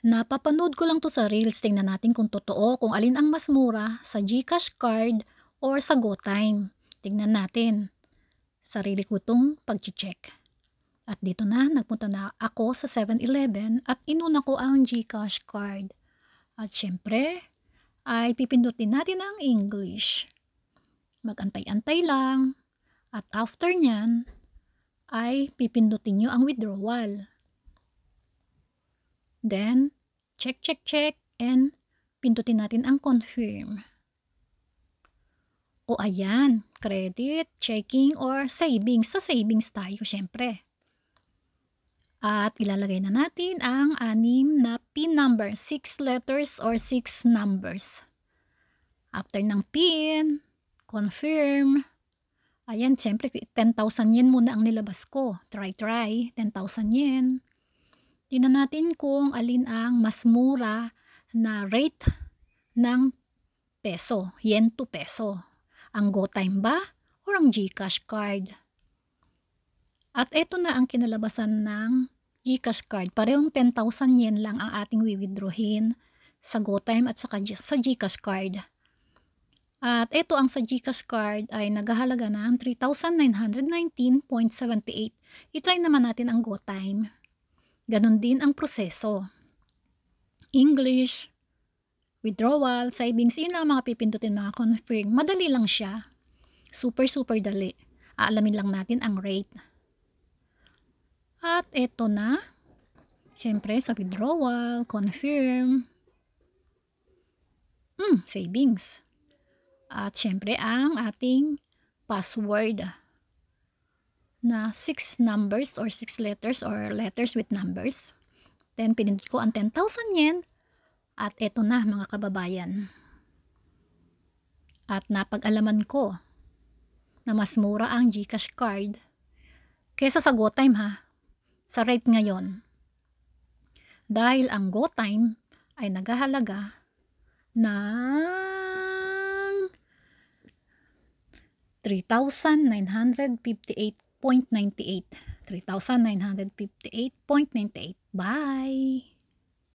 Napapanood ko lang 'to sa reels, tingnan natin kung totoo, kung alin ang mas mura sa GCash card or sa GoTyme. Tingnan natin, sarili ko 'tong pagche-check. At dito na, nagpunta na ako sa 7-Eleven at inuna ko ang GCash card. At siyempre, ay pipindutin natin ang English. Mag-antay-antay lang at after niyan, ay pipindutin nyo ang withdrawal. Then, check, and pindutin natin ang confirm. O ayan, credit, checking, or savings. Sa savings tayo, syempre. At ilalagay na natin ang 6 na PIN number, 6 letters or 6 numbers. After ng PIN, confirm. Ayan, syempre 10,000 yen muna ang nilabas ko. Try, 10,000 yen. Tingnan natin kung alin ang mas mura na rate ng peso, yen to peso. Ang GoTyme ba or ang GCash card? At ito na ang kinalabasan ng GCash card. Parehong 10,000 yen lang ang ating withdrawin sa GoTyme at saka sa GCash card. At ito ang sa GCash card ay naghahalaga ng 3,919.78. I-try naman natin ang GoTyme. Ganon din ang proseso. English, withdrawal, savings, yun lang mga pipindutin, mga confirm. Madali lang siya. Super dali. Aalamin lang natin ang rate. At eto na. Siyempre sa withdrawal, confirm. Savings. At siyempre ang ating password na 6 numbers or 6 letters or letters with numbers. Then pinindot ko ang 10,000 yen. At eto na mga kababayan. At napag-alaman ko na mas mura ang GCash card kesa sa GoTyme sa rate ngayon. Dahil ang GoTyme ay naghahalaga ng 3,958.98. 3,958.98. Bye!